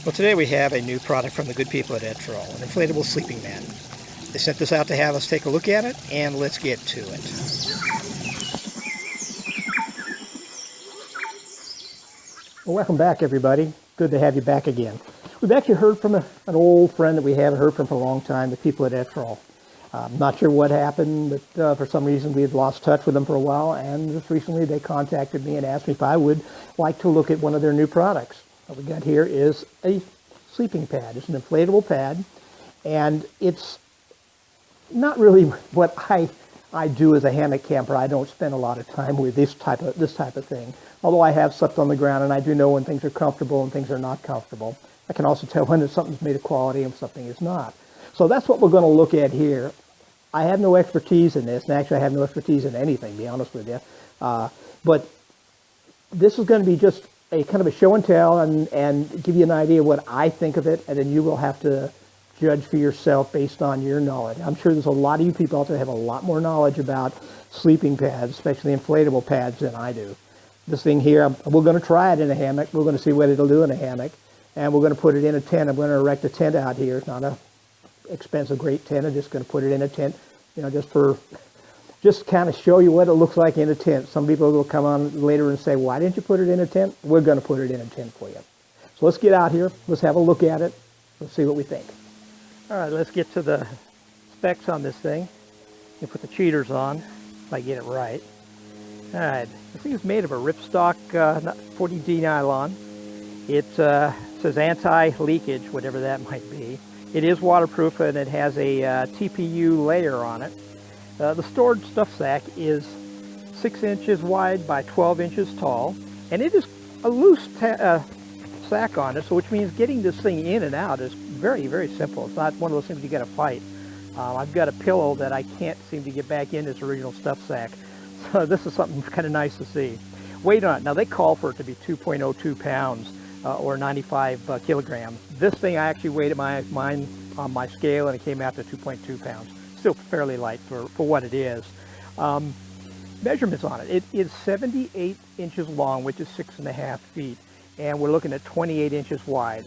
Well, today we have a new product from the good people at Etrol, an inflatable sleeping mat. They sent this out to have us take a look at it, and let's get to it. Well, welcome back, everybody. Good to have you back again. We've actually heard from an old friend that we haven't heard from for a long time, the people at Etrol. I'm not sure what happened, but for some reason we had lost touch with them for a while, and just recently they contacted me and asked me if I would like to look at one of their new products. What we got here is a sleeping pad. It's an inflatable pad, and it's not really what I do as a hammock camper. I don't spend a lot of time with this type of thing. Although I have slept on the ground, and I do know when things are comfortable and things are not comfortable. I can also tell when something's made of quality and something is not. So that's what we're going to look at here. I have no expertise in this, and actually I have no expertise in anything, to be honest with you. But this is going to be just a kind of a show and tell, and give you an idea of what I think of it, and then you will have to judge for yourself based on your knowledge. I'm sure there's a lot of you people out there have a lot more knowledge about sleeping pads, especially inflatable pads, than I do. This thing here, we're going to try it in a hammock. We're going to see what it'll do in a hammock, and we're going to put it in a tent. I'm going to erect a tent out here. It's not a expensive, great tent. I'm just going to put it in a tent, just kind of show you what it looks like in a tent. Some people will come on later and say, why didn't you put it in a tent? We're going to put it in a tent for you. So let's get out here. Let's have a look at it. Let's see what we think. All right, let's get to the specs on this thing. You put the cheaters on, if I get it right. All right, this thing is made of a ripstock 40D nylon. It says anti-leakage, whatever that might be. It is waterproof, and it has a TPU layer on it. The stored stuff sack is 6 inches wide by 12 inches tall, and it is a loose sack on it, so which means getting this thing in and out is very, very simple. It's not one of those things you got to fight. I've got a pillow that I can't seem to get back in this original stuff sack, so this is something kind of nice to see. Weight on it, now they call for it to be 2.02 pounds or 95 kilograms. This thing, I actually weighed mine on my scale, and it came out to 2.2 pounds. Still fairly light for what it is. Measurements on it. It is 78 inches long, which is 6.5 feet, and we're looking at 28 inches wide.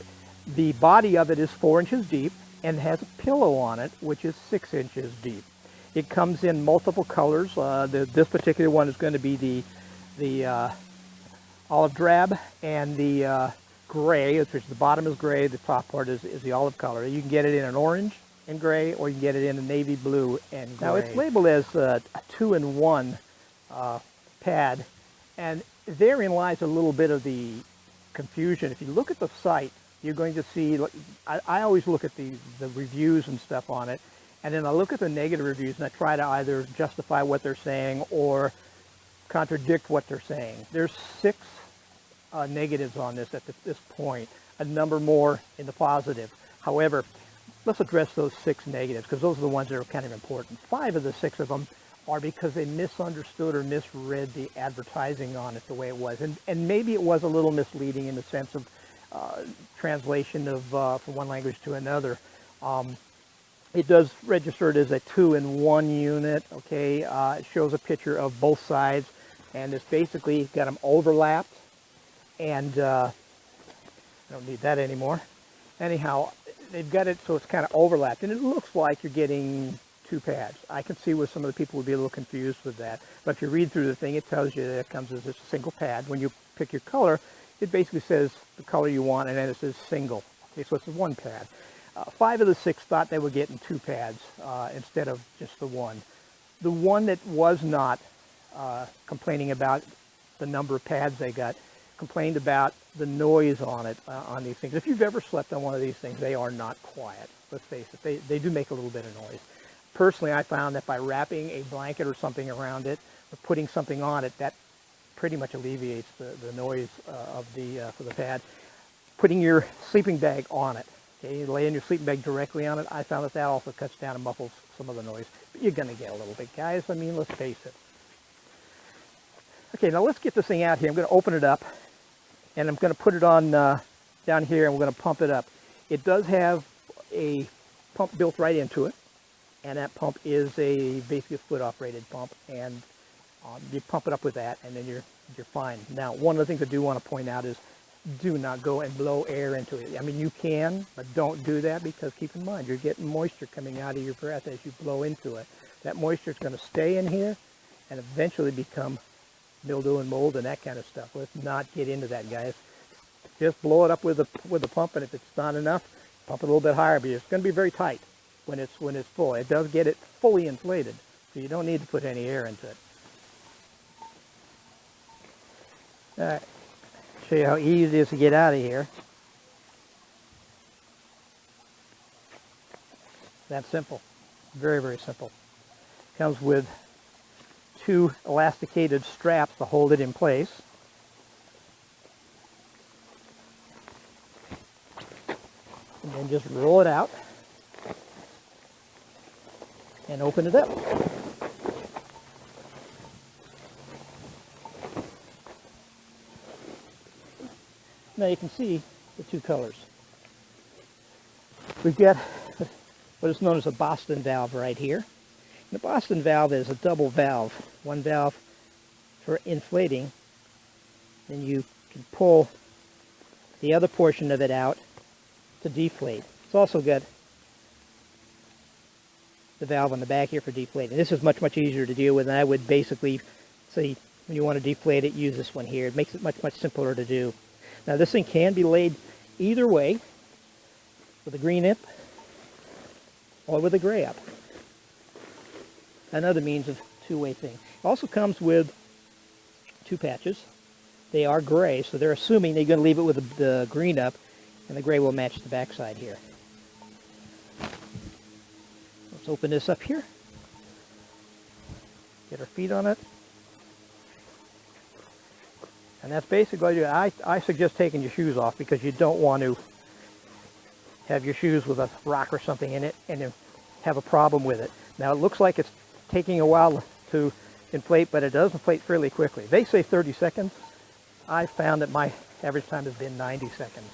The body of it is 4 inches deep and has a pillow on it, which is 6 inches deep. It comes in multiple colors. This particular one is going to be the olive drab and the gray, which the bottom is gray, the top part is the olive color. You can get it in an orange and gray, or you can get it in a navy blue and gray. Now it's labeled as a 2-in-1 pad, and therein lies a little bit of the confusion. If you look at the site, you're going to see, I always look at the reviews and stuff on it, and then I look at the negative reviews and I try to either justify what they're saying or contradict what they're saying. There's 6 negatives on this at this point, a number more in the positive. However, let's address those 6 negatives, because those are the ones that are kind of important. 5 of the 6 of them are because they misunderstood or misread the advertising on it the way it was. And maybe it was a little misleading in the sense of translation of from one language to another. It does register it as a 2-in-1 unit, okay? It shows a picture of both sides, and it's basically got them overlapped, and I don't need that anymore. Anyhow, they've got it so it's kind of overlapped, and it looks like you're getting 2 pads. I can see where some of the people would be a little confused with that, but if you read through the thing, it tells you that it comes as a single pad. When you pick your color, it basically says the color you want, and then it says single. Okay, so it's 1 pad. 5 of the 6 thought they were getting 2 pads instead of just the 1. The one that was not complaining about the number of pads they got complained about the noise on it, on these things. If you've ever slept on one of these things, they are not quiet. Let's face it, they do make a little bit of noise. Personally, I found that by wrapping a blanket or something around it, or putting something on it, that pretty much alleviates the noise for the pad. Putting your sleeping bag on it, okay, laying your sleeping bag directly on it, I found that also cuts down and muffles some of the noise. But you're going to get a little bit, guys. I mean, let's face it. Okay, now let's get this thing out here. I'm going to open it up, and I'm going to put it on down here, and we're going to pump it up. It does have a pump built right into it, and that pump is basically a foot-operated pump, and you pump it up with that, and then you're fine. Now, one of the things I do want to point out is do not go and blow air into it. I mean, you can, but don't do that, because keep in mind, you're getting moisture coming out of your breath as you blow into it. That moisture is going to stay in here and eventually become mildew and mold and that kind of stuff. Let's not get into that, guys. Just blow it up with the pump, and if it's not enough, pump it a little bit higher, but it's going to be very tight when it's full. It does get it fully inflated, so you don't need to put any air into it. All right, show you how easy it is to get out of here. That's simple, very, very simple. Comes with 2 elasticated straps to hold it in place. And then just roll it out and open it up. Now you can see the 2 colors. We've got what is known as a Boston valve right here. And the Boston valve is a double valve. One valve for inflating, then you can pull the other portion of it out to deflate. It's also got the valve on the back here for deflating. This is much, much easier to deal with, and I would basically say when you want to deflate it, use this one here. It makes it much, much simpler to do. Now this thing can be laid either way, with a green up or with a gray up. Another means of two-way thing. It also comes with 2 patches. They are gray, so they're assuming they're going to leave it with the green up, and the gray will match the backside here. Let's open this up here. Get our feet on it. And that's basically, I suggest taking your shoes off, because you don't want to have your shoes with a rock or something in it and then have a problem with it. Now it looks like it's taking a while to inflate, but it does inflate fairly quickly. They say 30 seconds. I found that my average time has been 90 seconds.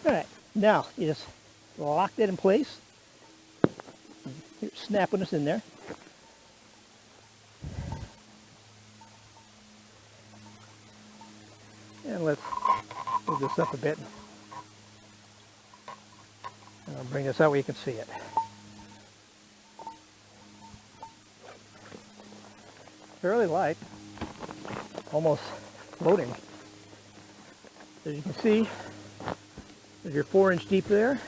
All right, now you just lock that in place. You're snapping this in there. And let's move this up a bit. And I'll bring this out where you can see it. Fairly light, almost floating. As you can see, there's your 4-inch deep there,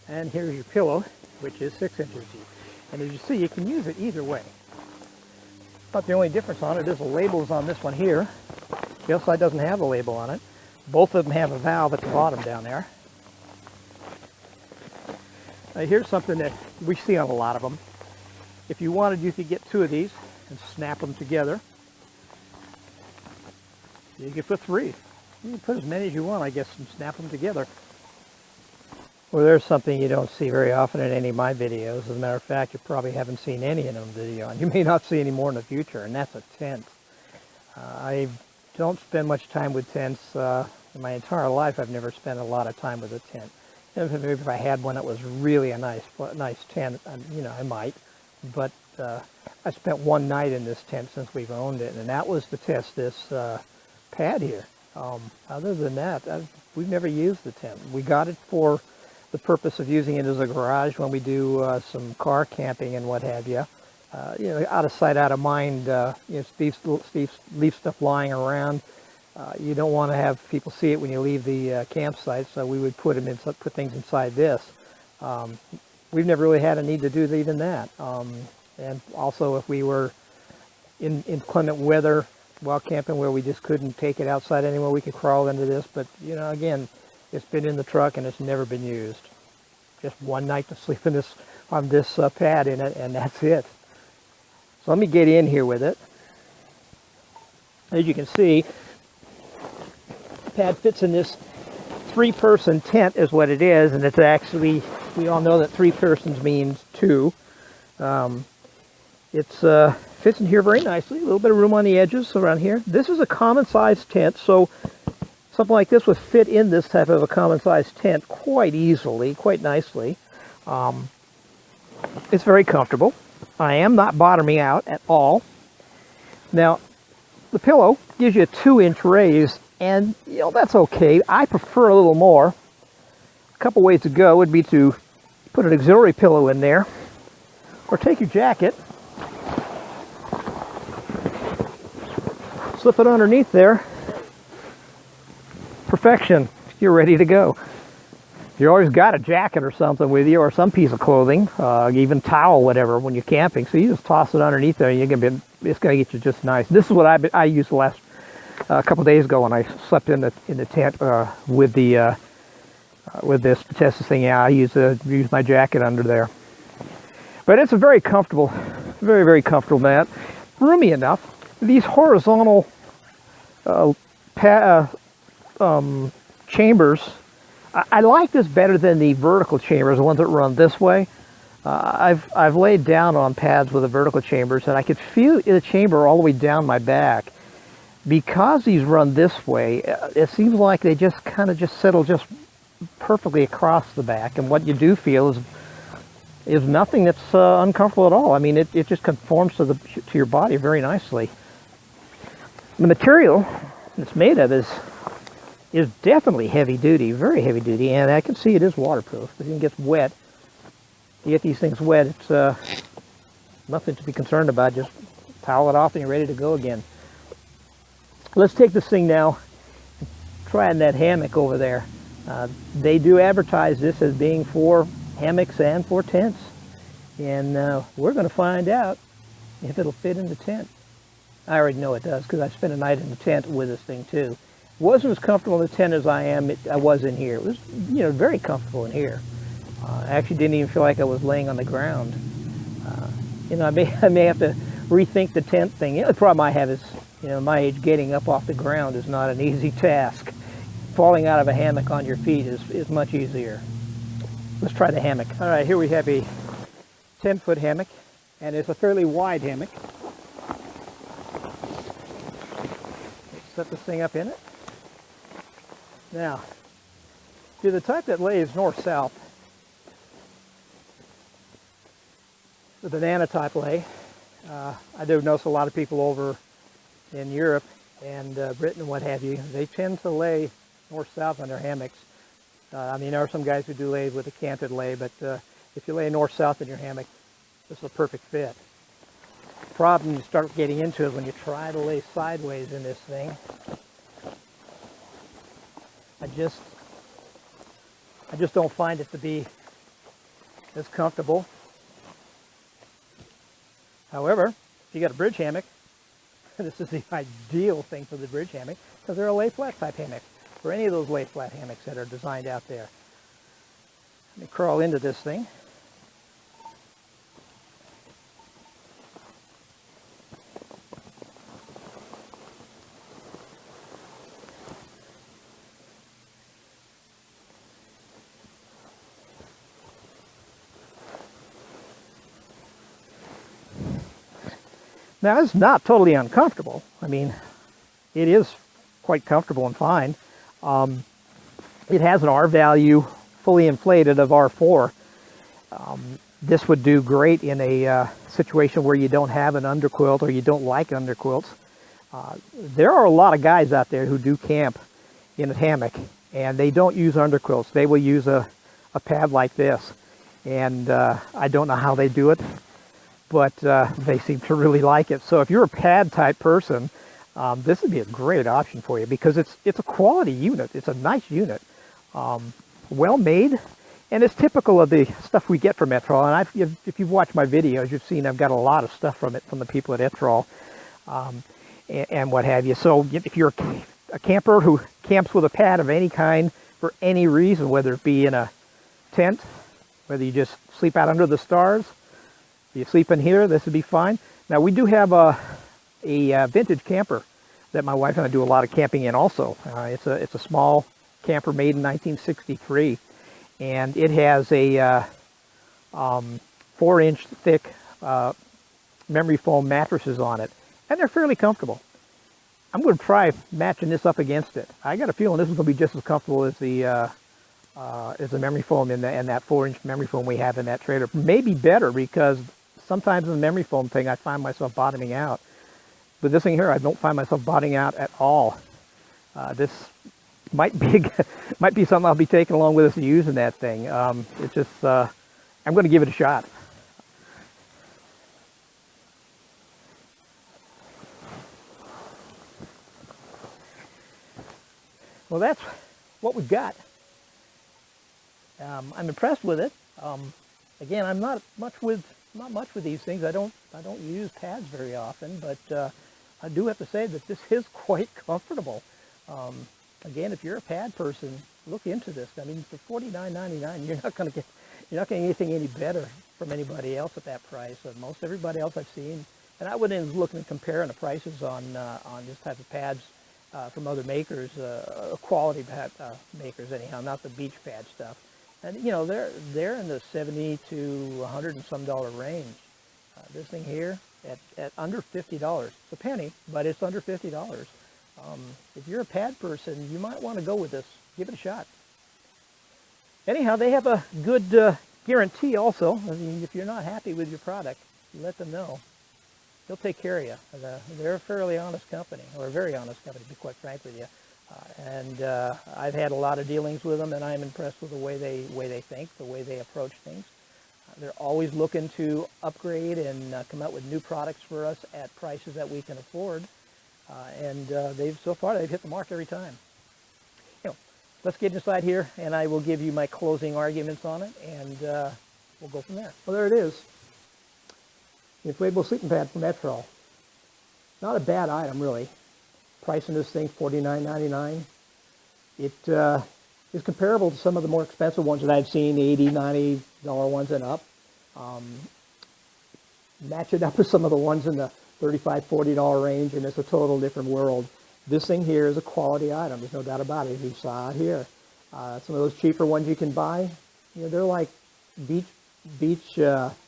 and here's your pillow, which is 6 inches deep. And as you see, you can use it either way. But the only difference on it is the labels on this one here. The other side doesn't have a label on it. Both of them have a valve at the bottom down there. Now here's something that we see on a lot of them. If you wanted, you could get 2 of these and snap them together. You could put 3. You can put as many as you want, I guess, and snap them together. Well, there's something you don't see very often in any of my videos. As a matter of fact, you probably haven't seen any in them video, and you may not see any more in the future, and that's a tent. I don't spend much time with tents. In my entire life, I've never spent a lot of time with a tent. And maybe if I had one that was really a nice tent, you know, I might. But I spent one night in this tent since we've owned it, and that was to test this pad here. Other than that, we've never used the tent. We got it for the purpose of using it as a garage when we do some car camping and what have you. You know, out of sight, out of mind. You know, leave stuff lying around. You don't want to have people see it when you leave the campsite, so we would put things inside this. We've never really had a need to do even that. And also, if we were in inclement weather while camping where we just couldn't take it outside anymore, we could crawl into this. But, you know, again, it's been in the truck and it's never been used. Just one night to sleep in this on this pad in it, and that's it. So let me get in here with it. As you can see, the pad fits in this 3-person tent is what it is, and it's actually, we all know that 3 persons means 2. It fits in here very nicely. A little bit of room on the edges around here. This is a common size tent, so something like this would fit in this type of a common size tent quite easily, quite nicely. It's very comfortable. I am not bottoming out at all. Now, the pillow gives you a 2-inch raise And, you know, that's okay. I prefer a little more. A couple ways to go would be to put an auxiliary pillow in there, or take your jacket, slip it underneath there. Perfection. You're ready to go. You always got a jacket or something with you, or some piece of clothing, even towel, whatever, when you're camping. So you just toss it underneath there, and it's going to get you just nice. This is what I used the last couple days ago when I slept in the tent with this to test this thing out. I used my jacket under there. But it's a very comfortable, very, very comfortable mat. Roomy enough. These horizontal chambers, I like this better than the vertical chambers, the ones that run this way. I've laid down on pads with the vertical chambers, and I could feel the chamber all the way down my back. Because these run this way, it seems like they just kind of settle just perfectly across the back, and what you do feel is nothing that's uncomfortable at all. I mean, it just conforms to your body very nicely. The material it's made of is definitely heavy duty, very heavy duty, and I can see it is waterproof. If it gets wet, you get these things wet, it's nothing to be concerned about. Just towel it off and you're ready to go again. Let's take this thing now, try in that hammock over there. They do advertise this as being for hammocks and for tents, and we're going to find out if it'll fit in the tent. I already know it does, because I spent a night in the tent with this thing too. Wasn't as comfortable in the tent as I was in here. It was, you know, very comfortable in here. I actually didn't even feel like I was laying on the ground. You know, I may have to rethink the tent thing. You know, the problem I have is, you know, my age, getting up off the ground is not an easy task. Falling out of a hammock on your feet is much easier. Let's try the hammock. All right, here we have a 10-foot hammock, and it's a fairly wide hammock. Let's set this thing up in it. Now, to the type that lays north-south, the banana type lay, I do notice a lot of people over in Europe and Britain and what have you, they tend to lay north-south on their hammocks. I mean, there are some guys who do lay with a canted lay, but if you lay north-south in your hammock, this is a perfect fit. The problem you start getting into is when you try to lay sideways in this thing. I just don't find it to be as comfortable. However, if you got a bridge hammock, this is the ideal thing for the bridge hammock, because they're a lay flat type hammock, for any of those lay flat hammocks that are designed out there. Let me crawl into this thing. Now, it's not totally uncomfortable. I mean, it is quite comfortable and fine. It has an R value, fully inflated, of R4. This would do great in a situation where you don't have an underquilt or you don't like underquilts. There are a lot of guys out there who do camp in a hammock, and they don't use underquilts. They will use a pad like this. And I don't know how they do it, but they seem to really like it. So if you're a pad type person, this would be a great option for you, because it's a quality unit. It's a nice unit, well made, and it's typical of the stuff we get from Etrol. And if you've watched my videos, you've seen I've got a lot of stuff from the people at Etrol, and what have you. So if you're a camper who camps with a pad of any kind for any reason, whether it be in a tent, whether you just sleep out under the stars, you sleep in here, this would be fine. Now, we do have a vintage camper that my wife and I do a lot of camping in also. It's a small camper made in 1963, and it has a 4-inch thick memory foam mattresses on it, and they're fairly comfortable. I'm going to try matching this up against it. I got a feeling this is going to be just as comfortable as the memory foam and that 4-inch memory foam we have in that trailer. Maybe better, because sometimes in the memory foam thing I find myself bottoming out. But this thing here, I don't find myself bottoming out at all. This might be might be something I'll be taking along with us and using that thing. It's just I'm going to give it a shot. Well, that's what we've got. I'm impressed with it. Again, I'm not much with these things. I don't use pads very often, but I do have to say that this is quite comfortable. Again, if you're a pad person, look into this. I mean, for $49.99, you're not going to get anything any better from anybody else at that price. Most everybody else I've seen, and I went in looking and comparing the prices on this type of pads from other makers, quality pad makers anyhow, not the beach pad stuff. And you know, they're in the $70 to $100 and some range. This thing here at under $50. It's a penny, but it's under $50. If you're a pad person, you might want to go with this. Give it a shot. Anyhow, they have a good guarantee also. I mean, if you're not happy with your product, let them know. They'll take care of you. They're a fairly honest company, or a very honest company, to be quite frank with you. And I've had a lot of dealings with them, and I'm impressed with the way they think, the way they approach things. They're always looking to upgrade and come out with new products for us at prices that we can afford. And so far they've hit the mark every time. You know, let's get inside here, and I will give you my closing arguments on it, and we'll go from there. Well, there it is. The inflatable sleeping pad from Etrol. Not a bad item, really. Pricing this thing $49.99. It is comparable to some of the more expensive ones that I've seen, $80, $90 ones and up. Match it up with some of the ones in the $35, $40 range, and it's a total different world. This thing here is a quality item. There's no doubt about it. You saw it here. Some of those cheaper ones you can buy, you know, they're like beach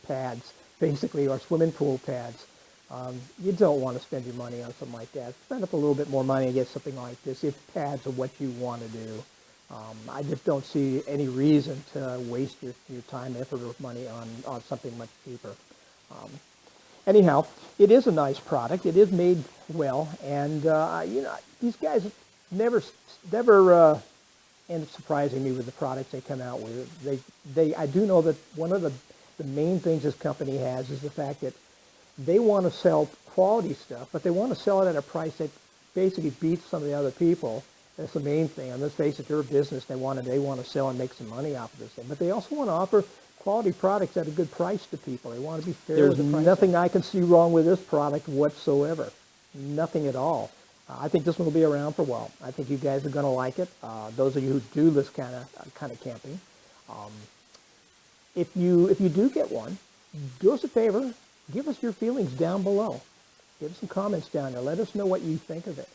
pads, basically, or swimming pool pads. You don't want to spend your money on something like that. Spend up a little bit more money and get something like this if pads are what you want to do. I just don't see any reason to waste your time, effort, or money on something much cheaper. Anyhow, it is a nice product. It is made well, and you know, these guys never end up surprising me with the products they come out with. I do know that one of the main things this company has is the fact that they want to sell quality stuff, but they want to sell it at a price that basically beats some of the other people. That's the main thing. And let's face it, they're a business. They want to sell and make some money off of this thing. But they also want to offer quality products at a good price to people. They want to be fair with the price. There's nothing I can see wrong with this product whatsoever. Nothing at all. I think this one will be around for a while. I think you guys are going to like it. Those of you who do this kind of camping. If you do get one, do us a favor. Give us your feelings down below. Give us some comments down there. Let us know what you think of it.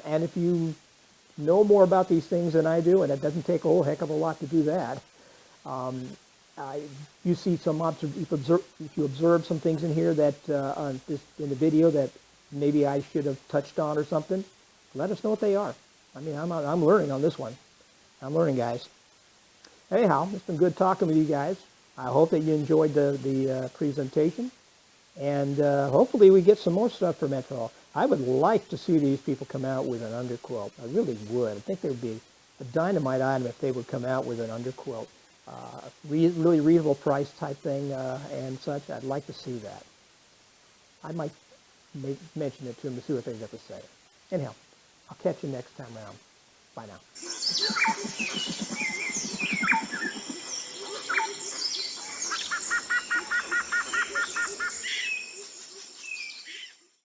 And if you know more about these things than I do, and it doesn't take a whole heck of a lot to do that, you see some if you observe some things in here that in the video that maybe I should have touched on or something, let us know what they are. I mean, I'm learning on this one. I'm learning, guys. Anyhow, it's been good talking with you guys. I hope that you enjoyed the presentation. And hopefully we get some more stuff from Etrol. I would like to see these people come out with an underquilt. I really would. I think they would be a dynamite item if they would come out with an underquilt. Really reasonable price type thing and such. I'd like to see that. I might mention it to them to see what they have to say. Anyhow, I'll catch you next time around. Bye now.